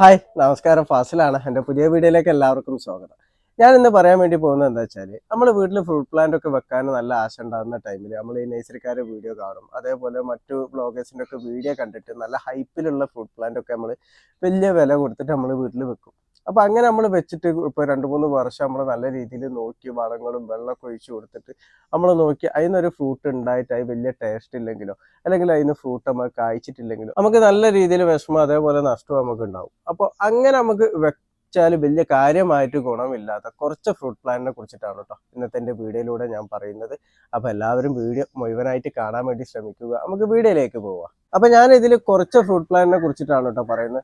Hi നമസ്കാരം, ഫാസിലാണ്. എൻ്റെ പുതിയ വീഡിയോയിലേക്ക് എല്ലാവർക്കും സ്വാഗതം. ഞാൻ ഇന്ന് പറയാൻ വേണ്ടി പോകുന്നത് എന്താ വെച്ചാൽ, നമ്മൾ വീട്ടിൽ ഫ്രൂട്ട് പ്ലാന്റ് ഒക്കെ വെക്കാൻ നല്ല ആശ ഉണ്ടാകുന്ന ടൈമിൽ നമ്മൾ ഈ നഴ്സറിക്കാരുടെ വീഡിയോ കാണും. അതേപോലെ മറ്റു ബ്ലോഗേഴ്സിൻ്റെ ഒക്കെ വീഡിയോ കണ്ടിട്ട് നല്ല ഹൈപ്പിലുള്ള ഫ്രൂട്ട് പ്ലാന്റ് ഒക്കെ നമ്മൾ വലിയ വില കൊടുത്തിട്ട് നമ്മൾ വീട്ടിൽ വെക്കും. അപ്പോൾ അങ്ങനെ നമ്മൾ വെച്ചിട്ട് ഇപ്പോൾ 2-3 വർഷം നമ്മൾ നല്ല രീതിയിൽ നോക്കി വളങ്ങളും വെള്ളമൊക്കെ ഒഴിച്ച് കൊടുത്തിട്ട് നമ്മൾ നോക്കി അതിനൊരു ഫ്രൂട്ട് ഉണ്ടായിട്ട് അത് വലിയ ടേസ്റ്റ് ഇല്ലെങ്കിലോ അല്ലെങ്കിൽ അതിന് ഫ്രൂട്ട് നമുക്ക് കായ്ച്ചിട്ടില്ലെങ്കിലോ നമുക്ക് നല്ല രീതിയിൽ വിഷമം അതേപോലെ നഷ്ടവും നമുക്ക് ഉണ്ടാവും. അപ്പോൾ അങ്ങനെ നമുക്ക് വെച്ചാൽ വലിയ കാര്യമായിട്ട് ഗുണമില്ലാത്ത കുറച്ച് ഫ്രൂട്ട് പ്ലാന്റിനെ കുറിച്ചിട്ടാണ് കേട്ടോ ഇന്നത്തെ എൻ്റെ വീഡിയോയിലൂടെ ഞാൻ പറയുന്നത്. അപ്പോൾ എല്ലാവരും വീഡിയോ മുഴുവനായിട്ട് കാണാൻ വേണ്ടി ശ്രമിക്കുക. നമുക്ക് വീഡിയോയിലേക്ക് പോവാം. അപ്പൊ ഞാൻ ഇതിൽ കുറച്ച് ഫ്രൂട്ട് പ്ലാന്റിനെ കുറിച്ചിട്ടാണ് കേട്ടോ പറയുന്നത്.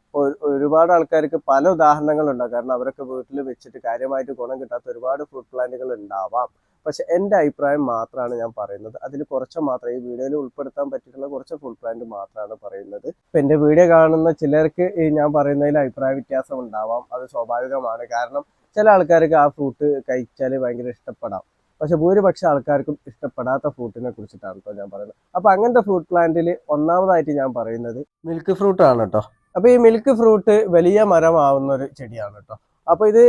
ഒരുപാട് ആൾക്കാർക്ക് പല ഉദാഹരണങ്ങളുണ്ടാകും. കാരണം അവരൊക്കെ വീട്ടിൽ വെച്ചിട്ട് കാര്യമായിട്ട് ഗുണം കിട്ടാത്ത ഒരുപാട് ഫ്രൂട്ട് പ്ലാന്റുകൾ ഉണ്ടാവാം. പക്ഷെ എൻ്റെ അഭിപ്രായം മാത്രമാണ് ഞാൻ പറയുന്നത്. അതിൽ കുറച്ച് മാത്രമേ ഈ വീഡിയോയിൽ ഉൾപ്പെടുത്താൻ പറ്റിയിട്ടുള്ള കുറച്ച് ഫ്രൂട്ട് പ്ലാന്റ് മാത്രമാണ് പറയുന്നത്. ഇപ്പം എൻ്റെ വീഡിയോ കാണുന്ന ചിലർക്ക് ഈ ഞാൻ പറയുന്നതിൽ അഭിപ്രായ വ്യത്യാസം ഉണ്ടാവാം. അത് സ്വാഭാവികമാണ്. കാരണം ചില ആൾക്കാർക്ക് ആ ഫ്രൂട്ട് കഴിച്ചാൽ ഭയങ്കര ഇഷ്ടപ്പെടാം. പക്ഷെ ഭൂരിപക്ഷം ആൾക്കാർക്കും ഇഷ്ടപ്പെടാത്ത ഫ്രൂട്ടിനെ കുറിച്ചിട്ടാണ് കേട്ടോ ഞാൻ പറയുന്നത്. അപ്പൊ അങ്ങനത്തെ ഫ്രൂട്ട് പ്ലാന്റിൽ ഒന്നാമതായിട്ട് ഞാൻ പറയുന്നത് മിൽക്ക് ഫ്രൂട്ട് ആണ് കേട്ടോ. അപ്പൊ ഈ മിൽക്ക് ഫ്രൂട്ട് വലിയ മരമാവുന്ന ഒരു ചെടിയാണ് കേട്ടോ. അപ്പൊ ഇത്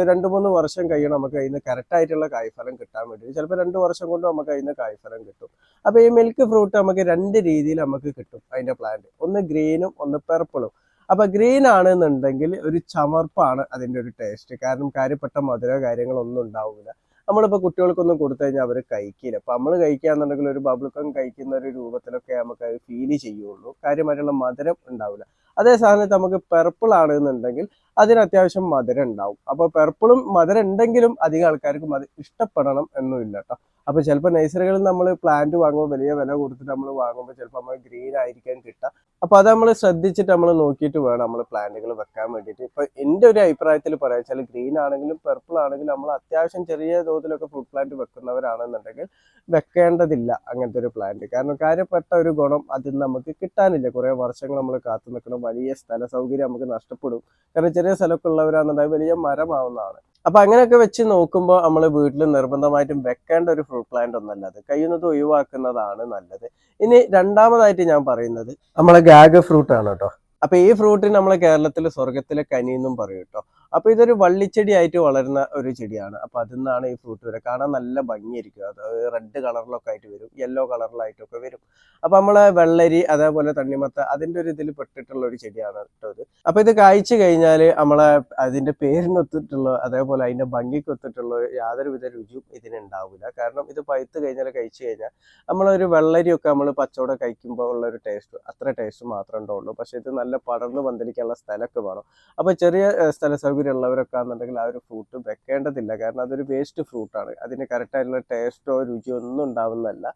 2-3 വർഷം കഴിയണം നമുക്ക് അതിന് കറക്റ്റ് ആയിട്ടുള്ള കായ്ഫലം കിട്ടാൻ വേണ്ടി. ചിലപ്പോൾ 2 വർഷം കൊണ്ട് നമുക്ക് അതിന് കായ്ഫലം കിട്ടും. അപ്പൊ ഈ മിൽക്ക് ഫ്രൂട്ട് നമുക്ക് 2 രീതിയിൽ നമുക്ക് കിട്ടും അതിന്റെ പ്ലാന്റ്. ഒന്ന് ഗ്രീനും ഒന്ന് പെർപ്പിളും. അപ്പൊ ഗ്രീൻ ആണെന്നുണ്ടെങ്കിൽ ഒരു ചമർപ്പാണ് അതിന്റെ ഒരു ടേസ്റ്റ്. കാരണം കാര്യപ്പെട്ട മധുര കാര്യങ്ങളൊന്നും ഉണ്ടാവില്ല. നമ്മളിപ്പോൾ കുട്ടികൾക്കൊന്നും കൊടുത്തു കഴിഞ്ഞാൽ അവർ കഴിക്കില്ല. അപ്പം നമ്മൾ കഴിക്കുകയാണെന്നുണ്ടെങ്കിൽ ഒരു ബബിൾക്കം കഴിക്കുന്ന ഒരു രൂപത്തിലൊക്കെ നമുക്ക് അത് ഫീൽ ചെയ്യുള്ളൂ. കാര്യമായിട്ടുള്ള മധുരം ഉണ്ടാവില്ല. അതേ സാധനത്ത് നമുക്ക് പെർപ്പിൾ ആണെന്നുണ്ടെങ്കിൽ അതിന് അത്യാവശ്യം മധുരം ഉണ്ടാവും. അപ്പോൾ പെർപ്പിളും മധുരം ഉണ്ടെങ്കിലും അധികം ആൾക്കാർക്കും അത് ഇഷ്ടപ്പെടണം എന്നുമില്ല കേട്ടോ. അപ്പോൾ ചിലപ്പോൾ നഴ്സറികളിൽ നമ്മൾ പ്ലാന്റ് വാങ്ങുമ്പോൾ വലിയ വില കൊടുത്തിട്ട് നമ്മൾ വാങ്ങുമ്പോൾ ചിലപ്പോൾ നമ്മൾ ഗ്രീൻ ആയിരിക്കാൻ കിട്ടുക. അപ്പോൾ അത് നമ്മൾ ശ്രദ്ധിച്ചിട്ട് നമ്മൾ നോക്കിയിട്ട് വേണം നമ്മൾ പ്ലാന്റുകൾ വെക്കാൻ വേണ്ടിയിട്ട്. ഇപ്പോൾ എൻ്റെ ഒരു അഭിപ്രായത്തിൽ പറയാം വെച്ചാൽ ഗ്രീൻ ആണെങ്കിലും പെർപ്പിൾ ആണെങ്കിലും നമ്മൾ അത്യാവശ്യം ചെറിയ തോതിലൊക്കെ ഫ്രൂട്ട് പ്ലാന്റ് വെക്കുന്നവരാണെന്നുണ്ടെങ്കിൽ വെക്കേണ്ടതില്ല അങ്ങനത്തെ ഒരു പ്ലാന്റ്. കാരണം കാര്യപ്പെട്ട ഒരു ഗുണം അതിൽ നമുക്ക് കിട്ടാനില്ല. കുറേ വർഷങ്ങൾ നമ്മൾ കാത്തു നിൽക്കണം. വലിയ സ്ഥല സൗകര്യം നമുക്ക് നഷ്ടപ്പെടും. കാരണം ചെറിയ സ്ഥലമൊക്കെ ഉള്ളവരാണെന്നുണ്ടെങ്കിൽ വലിയ മരമാവുന്നതാണ്. അപ്പൊ അങ്ങനെയൊക്കെ വെച്ച് നോക്കുമ്പോൾ നമ്മൾ വീട്ടിൽ നിർബന്ധമായിട്ടും വെക്കേണ്ട ഒരു ഫ്രൂട്ട് പ്ലാന്റ് ഒന്നല്ല അത്. കഴിയുന്നത് ഒഴിവാക്കുന്നതാണ് നല്ലത്. ഇനി രണ്ടാമതായിട്ട് ഞാൻ പറയുന്നത് നമ്മളെ ഗാഗ് ഫ്രൂട്ട് ആണ് കേട്ടോ. അപ്പൊ ഈ ഫ്രൂട്ടിന് നമ്മളെ കേരളത്തിൽ സ്വർഗത്തിലെ കനി എന്നും പറയും കേട്ടോ. അപ്പൊ ഇതൊരു വള്ളിച്ചെടി ആയിട്ട് വളരുന്ന ഒരു ചെടിയാണ്. അപ്പൊ അതിൽ നിന്നാണ് ഈ ഫ്രൂട്ട് വരെ കാണാൻ നല്ല ഭംഗിയായിരിക്കും. അത് റെഡ് കളറിലൊക്കെ ആയിട്ട് വരും, യെല്ലോ കളറിലായിട്ടൊക്കെ വരും. അപ്പൊ നമ്മളെ വെള്ളരി അതേപോലെ തണ്ണിമത്ത അതിന്റെ ഒരു ഇതിൽ പെട്ടിട്ടുള്ള ഒരു ചെടിയാണ് കേട്ടോ ഇത്. അപ്പൊ ഇത് കായ്ച്ചു കഴിഞ്ഞാൽ നമ്മളെ അതിന്റെ പേരിനൊത്തിട്ടുള്ള അതേപോലെ അതിന്റെ ഭംഗിക്കൊത്തിട്ടുള്ള യാതൊരുവിധ രുചിയും ഇതിനുണ്ടാവില്ല. കാരണം ഇത് പഴുത്ത് കഴിഞ്ഞാൽ കഴിച്ചു കഴിഞ്ഞാൽ നമ്മളൊരു വെള്ളരിയൊക്കെ നമ്മൾ പച്ചവടം കഴിക്കുമ്പോൾ ഉള്ള ഒരു ടേസ്റ്റ് അത്ര ടേസ്റ്റ് മാത്രമേ ഉണ്ടാവുള്ളൂ. പക്ഷെ ഇത് നല്ല പടർന്ന് പന്തലിക്കാനുള്ള സ്ഥലമൊക്കെ വേണം. അപ്പൊ ചെറിയ സ്ഥല സൗകര്യം ഉള്ളവരൊക്കെ ആണെന്നുണ്ടെങ്കിൽ ആ ഒരു ഫ്രൂട്ട് വെക്കേണ്ടതില്ല. കാരണം അതൊരു വേസ്റ്റ് ഫ്രൂട്ടാണ്. അതിന് കറക്റ്റായിട്ടുള്ള ടേസ്റ്റോ രുചിയോ ഒന്നും ഉണ്ടാവുന്നതല്ല.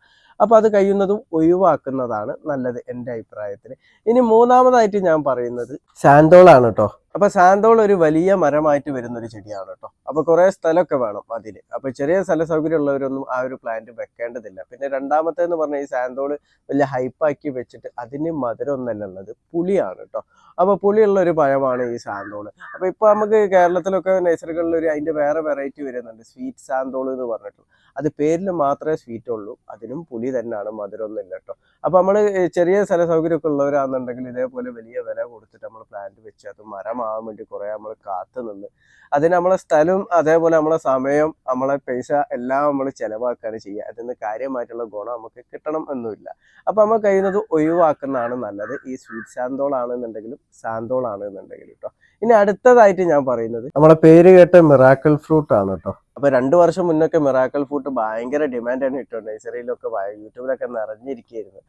അപ്പൊ അത് കഴിയുന്നതും ഒഴിവാക്കുന്നതാണ് നല്ലത് എൻ്റെ അഭിപ്രായത്തിൽ. ഇനി മൂന്നാമതായിട്ട് ഞാൻ പറയുന്നത് സാന്തോൾ ആണ് കേട്ടോ. അപ്പൊ സാന്തോൾ ഒരു വലിയ മരമായിട്ട് വരുന്ന ഒരു ചെടിയാണ് കേട്ടോ. അപ്പൊ കുറെ സ്ഥലമൊക്കെ വേണം അതിന്. അപ്പൊ ചെറിയ സ്ഥല സൗകര്യം ഉള്ളവരൊന്നും ആ ഒരു പ്ലാന്റ് വെക്കേണ്ടതില്ല. പിന്നെ രണ്ടാമത്തേന്ന് പറഞ്ഞാൽ ഈ സാന്തോൾ വലിയ ഹൈപ്പാക്കി വെച്ചിട്ട് അതിന് മധുരം ഒന്നല്ല ഉള്ളത്, പുളിയാണ് കേട്ടോ. അപ്പൊ പുളിയുള്ള ഒരു പഴമാണ് ഈ സാന്തോള്. അപ്പൊ ഇപ്പൊ നമുക്ക് കേരളത്തിലൊക്കെ നഴ്സറികളിൽ ഒരു അതിന്റെ വേറെ വെറൈറ്റി വരുന്നുണ്ട്, സ്വീറ്റ് സാന്തോള് എന്ന് പറഞ്ഞിട്ട്. അത് പേരിൽ മാത്രമേ സ്വീറ്റ് ഉള്ളൂ, അതിനും പുളി തന്നെയാണ്, മധുരം ഒന്നും ഇല്ല കേട്ടോ. അപ്പൊ നമ്മള് ചെറിയ സ്ഥല സൗകര്യമൊക്കെ ഉള്ളവരാണെന്നുണ്ടെങ്കിൽ ഇതേപോലെ വലിയ വില കൊടുത്തിട്ട് നമ്മൾ പ്ലാന്റ് വെച്ച് അത് മരമാവാൻ വേണ്ടി കുറെ നമ്മൾ കാത്തു നിന്ന് അതിന് നമ്മളെ സ്ഥലവും അതേപോലെ നമ്മളെ സമയം നമ്മളെ പൈസ എല്ലാം നമ്മൾ ചെലവാക്കുകയാണ് ചെയ്യുക. അതിന് കാര്യമായിട്ടുള്ള ഗുണം നമുക്ക് കിട്ടണം എന്നുമില്ല. അപ്പൊ നമ്മൾ കഴിയുന്നത് ഒഴിവാക്കുന്നതാണ് നല്ലത്. ഈ സ്വീറ്റ് സാന്തോൾ ആണെന്നുണ്ടെങ്കിലും സാന്തോൾ ആണെന്നുണ്ടെങ്കിലും കേട്ടോ. ഇനി അടുത്തതായിട്ട് ഞാൻ പറയുന്നത് നമ്മളെ പേര് കേട്ട മിറാക്കിൾ ഫ്രൂട്ട് ആണ് കേട്ടോ. അപ്പൊ 2 വർഷം മുന്നൊക്കെ മിറാക്കിൾ ഫ്രൂട്ട് ഭയങ്കര ഡിമാൻഡാണ് കിട്ടും. നഴ്സറിയിലൊക്കെ യൂട്യൂബിലൊക്കെ നിറഞ്ഞിരിക്കുകയായിരുന്നു.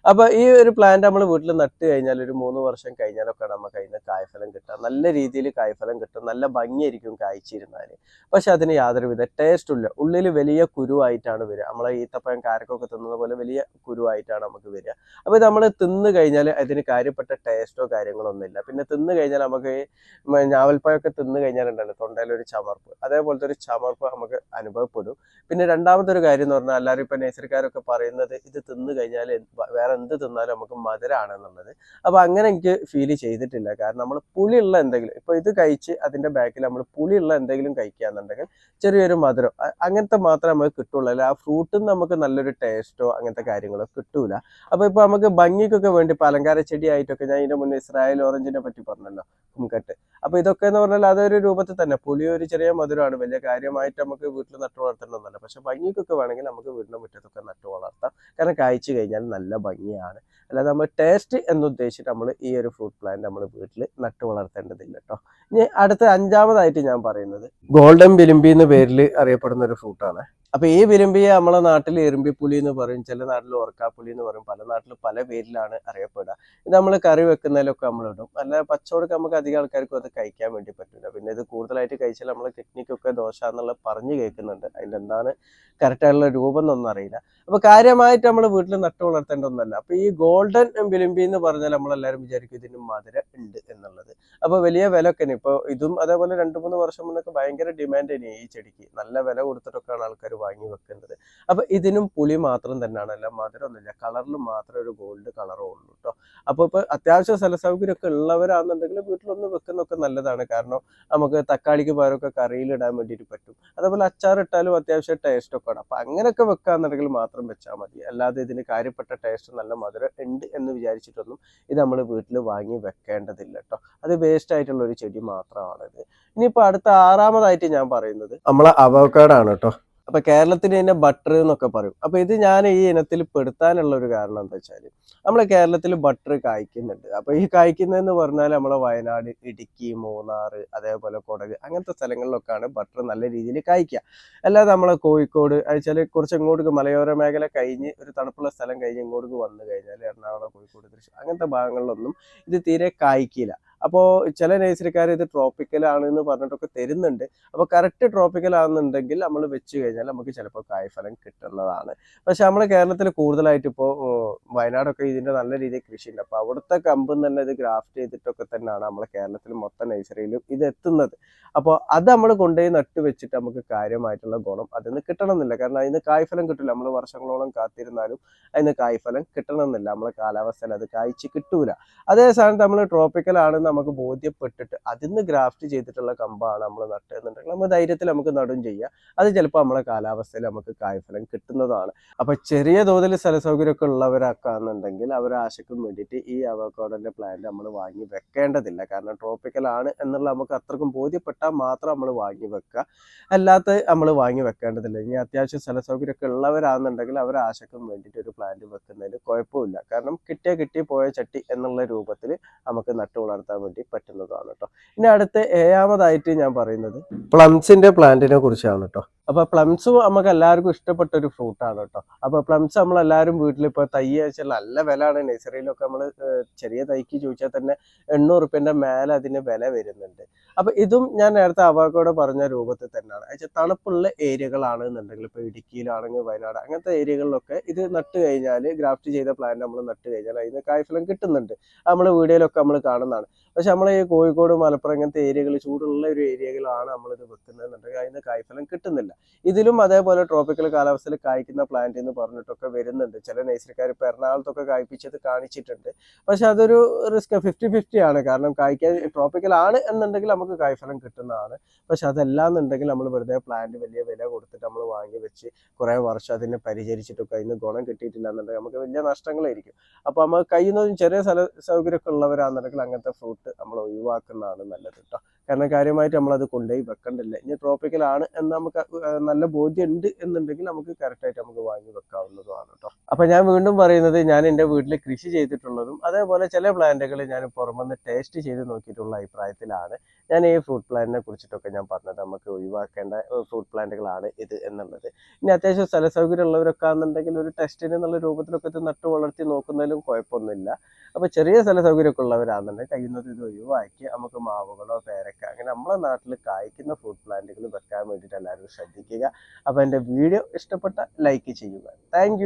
അപ്പൊ ഈ ഒരു പ്ലാന്റ് നമ്മൾ വീട്ടിൽ നട്ട് കഴിഞ്ഞാൽ ഒരു 3 വർഷം കഴിഞ്ഞാലൊക്കെ നമുക്ക് അതിന് കായ്ഫലം കിട്ടാം. നല്ല രീതിയിൽ കായ്ഫലം കിട്ടും, നല്ല ഭംഗിയായിരിക്കും കായ്ച്ചിരുന്നാൽ. പക്ഷെ അതിന് യാതൊരുവിധ ടേസ്റ്റും ഇല്ല. ഉള്ളിൽ വലിയ കുരുവായിട്ടാണ് വരിക. നമ്മളെ ഈത്തപ്പഴം കാരക്കൊക്കെ തിന്നുന്ന പോലെ വലിയ കുരുവായിട്ടാണ് നമുക്ക് വരിക. അപ്പൊ നമ്മൾ തിന്നു കഴിഞ്ഞാൽ അതിന് കാര്യപ്പെട്ട ടേസ്റ്റോ കാര്യങ്ങളോ ഒന്നുമില്ല. പിന്നെ തിന്നു കഴിഞ്ഞാൽ നമുക്ക് ഞാവൽപ്പഴമൊക്കെ തിന്നു കഴിഞ്ഞാലുണ്ടല്ലോ തൊണ്ടയിലൊരു ചമർപ്പ്, അതേപോലത്തെ ഒരു ചമർപ്പ് ചിലപ്പോൾ നമുക്ക് അനുഭവപ്പെടും. പിന്നെ രണ്ടാമത്തെ ഒരു കാര്യം എന്ന് പറഞ്ഞാൽ എല്ലാവരും ഇപ്പം നേഴ്സറിക്കാരൊക്കെ പറയുന്നത് ഇത് തിന്നു കഴിഞ്ഞാൽ വേറെ എന്ത് തിന്നാലും നമുക്ക് മധുരമാണെന്നുള്ളത്. അപ്പോൾ അങ്ങനെ എനിക്ക് ഫീൽ ചെയ്തിട്ടില്ല. കാരണം നമ്മൾ പുളിയുള്ള എന്തെങ്കിലും ഇപ്പോൾ ഇത് കഴിച്ച് അതിൻ്റെ ബാക്കിൽ നമ്മൾ പുളിയുള്ള എന്തെങ്കിലും കഴിക്കുകയാണെന്നുണ്ടെങ്കിൽ ചെറിയൊരു മധുരം അങ്ങനത്തെ മാത്രമേ നമുക്ക് കിട്ടുള്ളൂ. അല്ല ആ ഫ്രൂട്ടിൽ നിന്ന് നമുക്ക് നല്ലൊരു ടേസ്റ്റോ അങ്ങനത്തെ കാര്യങ്ങളോ കിട്ടൂല. അപ്പോൾ ഇപ്പോൾ നമുക്ക് ഭംഗിക്കൊക്കെ വേണ്ടി ഇപ്പോൾ അലങ്കാര ചെടിയായിട്ടൊക്കെ ഞാൻ ഇതിൻ്റെ മുന്നേ ഇസ്രായേൽ ഓറഞ്ചിനെ പറ്റി പറഞ്ഞല്ലോ, കുംകട്ട്. അപ്പോൾ ഇതൊക്കെ എന്ന് പറഞ്ഞാൽ അതൊരു രൂപത്തിൽ തന്നെ പുളി ഒരു ചെറിയ മധുരമാണ്, വലിയ കാര്യമായിട്ട് നമുക്ക് വീട്ടിൽ നട്ടു വളർത്തേണ്ടതല്ല. പക്ഷെ ഭംഗിക്കൊക്കെ വേണമെങ്കിൽ നമുക്ക് വീടിൻ്റെ മുറ്റത്തൊക്കെ നട്ടു വളർത്താം. കാരണം കായ്ച്ചു കഴിഞ്ഞാൽ നല്ല ഭംഗിയാണ്. അല്ലാതെ നമ്മൾ ടേസ്റ്റ് എന്നുദ്ദേശിച്ചിട്ട് നമ്മൾ ഈ ഒരു ഫ്രൂട്ട് പ്ലാന്റ് നമ്മൾ വീട്ടിൽ നട്ടു വളർത്തേണ്ടതില്ല കേട്ടോ. ഇനി അടുത്ത അഞ്ചാമതായിട്ട് ഞാൻ പറയുന്നത് ഗോൾഡൻ ബിലിമ്പി എന്ന പേരിൽ അറിയപ്പെടുന്ന ഒരു ഫ്രൂട്ടാണ്. അപ്പൊ ഈ വിരുമ്പിയെ നമ്മളെ നാട്ടിൽ എറുമ്പിപ്പുലി എന്ന് പറയും, ചില നാട്ടിൽ ഓർക്കാപ്പുലി എന്ന് പറയും, പല നാട്ടിലും പല പേരിലാണ് അറിയപ്പെടുക. ഇത് നമ്മൾ കറി വെക്കുന്നതിലൊക്കെ നമ്മൾ ഇടും. അല്ല പച്ചവടക്ക് നമുക്ക് അധികം ആൾക്കാർക്കും അത് കഴിക്കാൻ വേണ്ടി പറ്റില്ല. പിന്നെ ഇത് കൂടുതലായിട്ട് കഴിച്ചാൽ നമ്മളെ കിഡ്നിക്കൊക്കെ ദോശ എന്നുള്ള പറഞ്ഞു കേൾക്കുന്നുണ്ട്. അതിൻ്റെ എന്താണ് കറക്റ്റായിട്ടുള്ള രൂപം എന്നൊന്നും അറിയില്ല. അപ്പൊ കാര്യമായിട്ട് നമ്മൾ വീട്ടിൽ നട്ടു വളർത്തേണ്ട ഒന്നല്ല. അപ്പൊ ഈ ഗോൾഡൻ ബിലിമ്പി എന്ന് പറഞ്ഞാൽ നമ്മളെല്ലാവരും വിചാരിക്കും ഇതിന് മധുരം ഉണ്ട് എന്നുള്ളത്. അപ്പൊ വലിയ വില ഒക്കെ ഇപ്പൊ ഇതും അതേപോലെ 2-3 വർഷം മുന്നൊക്കെ ഭയങ്കര ഡിമാൻഡ് ഇനി ഈ ചെടിക്ക്, നല്ല വില കൊടുത്തിട്ടൊക്കെയാണ് ആൾക്കാർ വാങ്ങി വെക്കുന്നത്. അപ്പൊ ഇതിനും പുളി മാത്രം തന്നെയാണ്, അല്ല മധുരമൊന്നുമില്ല. കളറിൽ മാത്രമേ ഒരു ഗോൾഡ് കളറേ ഉള്ളൂ കേട്ടോ. അപ്പൊ ഇപ്പൊ അത്യാവശ്യം സ്ഥല സൗകര്യം ഒക്കെ ഉള്ളവരാണെന്നുണ്ടെങ്കിൽ വീട്ടിലൊന്ന് വെക്കുന്നൊക്കെ നല്ലതാണ്. കാരണം നമുക്ക് തക്കാളിക്ക് പകരമൊക്കെ കറിയിൽ ഇടാൻ വേണ്ടിയിട്ട് പറ്റും. അതേപോലെ അച്ചാർ ഇട്ടാലും അത്യാവശ്യം ടേസ്റ്റ് ഒക്കെ ആണ്. അപ്പൊ അങ്ങനെയൊക്കെ വെക്കാന്നുണ്ടെങ്കിൽ മാത്രം വെച്ചാൽ മതി. അല്ലാതെ ഇതിന് കാര്യപ്പെട്ട ടേസ്റ്റ് നല്ല മധുരം ഉണ്ട് എന്ന് വിചാരിച്ചിട്ടൊന്നും ഇത് നമ്മൾ വീട്ടിൽ വാങ്ങി വെക്കേണ്ടതില്ല കേട്ടോ. അത് വേസ്റ്റ് ആയിട്ടുള്ള ഒരു ചെടി മാത്രമാണ് ഇത്. ഇനിയിപ്പോ അടുത്ത ആറാമതായിട്ട് ഞാൻ പറയുന്നത് നമ്മളെ അവോക്കാഡോ ആണ് കേട്ടോ. അപ്പൊ കേരളത്തിന് ഇതിനെ ബട്ടർ എന്നൊക്കെ പറയും. അപ്പൊ ഇത് ഞാൻ ഈ ഇനത്തിൽ പെടുത്താനുള്ള ഒരു കാരണം എന്താ വെച്ചാല് നമ്മളെ കേരളത്തിൽ ബട്ടർ കായ്ക്കുന്നുണ്ട്. അപ്പൊ ഈ കായ്ക്കുന്നതെന്ന് പറഞ്ഞാൽ നമ്മളെ വയനാട്, ഇടുക്കി, മൂന്നാർ, അതേപോലെ കൊടക് അങ്ങനത്തെ സ്ഥലങ്ങളിലൊക്കെയാണ് ബട്ടർ നല്ല രീതിയിൽ കായ്ക്കുക. അല്ലാതെ നമ്മളെ കോഴിക്കോട് വെച്ചാൽ കുറച്ച് ഇങ്ങോട്ട് മലയോര മേഖല കഴിഞ്ഞ് ഒരു തണുപ്പുള്ള സ്ഥലം കഴിഞ്ഞ് ഇങ്ങോട്ട് വന്നു കഴിഞ്ഞാൽ എറണാകുളം, കോഴിക്കോട്, തൃശ്ശൂർ അങ്ങനത്തെ ഭാഗങ്ങളിലൊന്നും ഇത് തീരെ കായ്ക്കില്ല. അപ്പോൾ ചില നഴ്സറിക്കാർ ഇത് ട്രോപ്പിക്കൽ ആണ് എന്ന് പറഞ്ഞിട്ടൊക്കെ തരുന്നുണ്ട്. അപ്പോൾ കറക്റ്റ് ട്രോപ്പിക്കൽ ആണെന്നുണ്ടെങ്കിൽ നമ്മൾ വെച്ച് കഴിഞ്ഞാൽ നമുക്ക് ചിലപ്പോൾ കായ്ഫലം കിട്ടുന്നതാണ്. പക്ഷെ നമ്മുടെ കേരളത്തിൽ കൂടുതലായിട്ട് ഇപ്പോൾ വയനാടൊക്കെ ഇതിൻ്റെ നല്ല രീതിയിൽ കൃഷിയുണ്ട്. അപ്പോൾ അവിടുത്തെ കമ്പും തന്നെ ഇത് ഗ്രാഫ്റ്റ് ചെയ്തിട്ടൊക്കെ തന്നെയാണ് നമ്മളെ കേരളത്തിൽ മൊത്തം നഴ്സറിയിലും ഇത് എത്തുന്നത്. അപ്പോൾ അത് നമ്മൾ കൊണ്ടുപോയി നട്ട് വെച്ചിട്ട് നമുക്ക് കാര്യമായിട്ടുള്ള ഗുണം അതിൽ നിന്ന് കിട്ടണമെന്നില്ല. കാരണം അതിന് കായ്ഫലം കിട്ടില്ല. നമ്മൾ വർഷങ്ങളോളം കാത്തിരുന്നാലും അതിന് കായ്ഫലം കിട്ടണമെന്നില്ല. നമ്മളെ കാലാവസ്ഥയിൽ അത് കായ്ച്ച് കിട്ടൂല. അതേ സ്ഥാനത്ത് നമ്മൾ ട്രോപ്പിക്കൽ ആണെന്ന് നമുക്ക് ബോധ്യപ്പെട്ടിട്ട് അതിന്ന് ഗ്രാഫ്റ്റ് ചെയ്തിട്ടുള്ള കമ്പാണ് നമ്മൾ നട്ടതെന്നുണ്ടെങ്കിൽ നമ്മൾ ധൈര്യത്തിൽ നമുക്ക് നടും ചെയ്യാം. അത് ചിലപ്പോൾ നമ്മളെ കാലാവസ്ഥയിൽ നമുക്ക് കായ്ഫലം കിട്ടുന്നതാണ്. അപ്പൊ ചെറിയ തോതിൽ സ്ഥല സൗകര്യമൊക്കെ ഉള്ളവരാക്കാന്നുണ്ടെങ്കിൽ അവരെ ആശയ്ക്കും വേണ്ടിയിട്ട് ഈ അവോക്കാഡോന്റെ പ്ലാന്റ് നമ്മൾ വാങ്ങി വെക്കേണ്ടതില്ല. കാരണം ട്രോപ്പിക്കൽ ആണ് എന്നുള്ള നമുക്ക് അത്രക്കും ബോധ്യപ്പെട്ടാൽ മാത്രം നമ്മൾ വാങ്ങി വെക്കുക, അല്ലാത്ത നമ്മൾ വാങ്ങി വെക്കേണ്ടതില്ല. ഇനി അത്യാവശ്യം സ്ഥല സൗകര്യമൊക്കെ ഉള്ളവരാണെന്നുണ്ടെങ്കിൽ അവരെ ആശയ്ക്കും വേണ്ടിയിട്ട് ഒരു പ്ലാന്റ് വെക്കുന്നതിൽ കുഴപ്പമില്ല. കാരണം കിട്ടിയ പോയ ചട്ടി എന്നുള്ള രൂപത്തിൽ നമുക്ക് നട്ടു വളർത്താൻ വേണ്ടി പറ്റുന്നതാണ് കേട്ടോ. ഇനി അടുത്ത ഏഴാമതായിട്ട് ഞാൻ പറയുന്നത് പ്ലംസിന്റെ പ്ലാന്റിനെ കുറിച്ചാണ് കേട്ടോ. അപ്പൊ പ്ലംസ് നമുക്ക് എല്ലാവർക്കും ഇഷ്ടപ്പെട്ട ഒരു ഫ്രൂട്ടാണ് കേട്ടോ. അപ്പൊ പ്ലംസ് നമ്മളെല്ലാവരും വീട്ടിൽ ഇപ്പൊ തൈ വെച്ചാൽ നല്ല വിലയാണ്. നഴ്സറിയിലൊക്കെ നമ്മൾ ചെറിയ തൈക്ക് ചോദിച്ചാൽ തന്നെ 800 റുപ്യന്റെ മേലെ അതിന് വില വരുന്നുണ്ട്. അപ്പൊ ഇതും ഞാൻ നേരത്തെ അവോക്കാഡോ പറഞ്ഞ രൂപത്തിൽ തന്നെയാണ്. വെച്ചാൽ തണുപ്പുള്ള ഏരിയകളാണ് എന്നുണ്ടെങ്കിൽ ഇപ്പൊ ഇടുക്കിയിലാണെങ്കിൽ വയനാട് അങ്ങനത്തെ ഏരിയകളിലൊക്കെ ഇത് നട്ട് കഴിഞ്ഞാൽ ഗ്രാഫ്റ്റ് ചെയ്ത പ്ലാന്റ് നമ്മൾ നട്ട് കഴിഞ്ഞാൽ അതിന് കായ്ഫലം കിട്ടുന്നുണ്ട്. നമ്മൾ വീഡിയോയിലൊക്കെ നമ്മൾ കാണുന്നതാണ്. പക്ഷെ നമ്മൾ ഈ കോഴിക്കോട്, മലപ്പുറം ഇങ്ങനത്തെ ഏരിയകൾ, ചൂടുള്ള ഒരു ഏരിയകളാണ് നമ്മളിത് വെക്കുന്നതെന്നുണ്ടെങ്കിൽ അതിന് കായ്ഫലം കിട്ടുന്നില്ല. ഇതിലും അതേപോലെ ട്രോപ്പിക്കൽ കാലാവസ്ഥയിൽ കായ്ക്കുന്ന പ്ലാന്റ് എന്ന് പറഞ്ഞിട്ടൊക്കെ വരുന്നുണ്ട്. ചില നഴ്സറിക്കാർ ഇപ്പോൾ എറണാകുളത്തൊക്കെ കായ്പ്പിച്ചത് കാണിച്ചിട്ടുണ്ട്. പക്ഷെ അതൊരു റിസ്ക് 50-50 ആണ്. കാരണം കായ്ക്കാൻ ട്രോപ്പിക്കൽ ആണ് എന്നുണ്ടെങ്കിൽ നമുക്ക് കായ്ഫലം കിട്ടുന്നതാണ്. പക്ഷെ അതല്ല എന്നുണ്ടെങ്കിൽ നമ്മൾ വെറുതെ പ്ലാന്റ് വലിയ വില കൊടുത്തിട്ട് നമ്മൾ വാങ്ങി വെച്ച് കുറേ വർഷം അതിനെ പരിചരിച്ചിട്ടൊക്കെ അതിന് ഗുണം കിട്ടിയിട്ടില്ല എന്നുണ്ടെങ്കിൽ നമുക്ക് വലിയ നഷ്ടങ്ങളായിരിക്കും. അപ്പോൾ നമ്മൾ കഴിയുന്നതും ചെറിയ സ്ഥല സൗകര്യമൊക്കെ ഉള്ളവരാണെന്നുണ്ടെങ്കിൽ അങ്ങനത്തെ ഫ്രൂട്ട് നമ്മൾ ഒഴിവാക്കുന്നതാണ് നല്ലത് കേട്ടോ. കാരണം കാര്യമായിട്ട് നമ്മളത് കൊണ്ടുപോയി വെക്കണ്ടില്ല. ഇനി ട്രോപ്പിക്കൽ ആണ് എന്ന് നമുക്ക് നല്ല ബോധ്യം ഉണ്ട് എന്നുണ്ടെങ്കിൽ നമുക്ക് കറക്റ്റായിട്ട് നമുക്ക് വാങ്ങി വെക്കാവുന്നതുമാണ് കേട്ടോ. അപ്പൊ ഞാൻ വീണ്ടും പറയുന്നത്, ഞാൻ എൻ്റെ വീട്ടിൽ കൃഷി ചെയ്തിട്ടുള്ളതും അതേപോലെ ചില പ്ലാന്റുകൾ ഞാൻ പുറമെന്ന് ടേസ്റ്റ് ചെയ്ത് നോക്കിയിട്ടുള്ള അഭിപ്രായത്തിലാണ് ഞാൻ ഈ ഫ്രൂട്ട് പ്ലാന്റിനെ കുറിച്ചിട്ടൊക്കെ ഞാൻ പറഞ്ഞത്. നമുക്ക് ഒഴിവാക്കേണ്ട ഫ്രൂട്ട് പ്ലാന്റുകളാണ് ഇത് എന്നുള്ളത്. ഇനി അത്യാവശ്യം സ്ഥല സൗകര്യം ഉള്ളവരൊക്കെ ആണെന്നുണ്ടെങ്കിൽ ഒരു ടെസ്റ്റിന് എന്നുള്ള രൂപത്തിലൊക്കെ ഇത് നട്ട് വളർത്തി നോക്കുന്നതിലും കുഴപ്പമൊന്നുമില്ല. അപ്പൊ ചെറിയ സ്ഥല സൗകര്യമൊക്കെ ഉള്ളവരാണെന്നുണ്ടെങ്കിൽ കഴിയുന്നത് ഇത് ഒഴിവാക്കി നമുക്ക് മാവുകളോ പേരക്ക അങ്ങനെ നമ്മളെ നാട്ടിൽ കായ്ക്കുന്ന ഫ്രൂട്ട് പ്ലാന്റുകൾ വെക്കാൻ വേണ്ടിയിട്ട് എല്ലാവരും ശ്രദ്ധിക്കുക. അപ്പൊ എൻ്റെ വീഡിയോ ഇഷ്ടപ്പെട്ട ലൈക്ക് ചെയ്യുക. താങ്ക്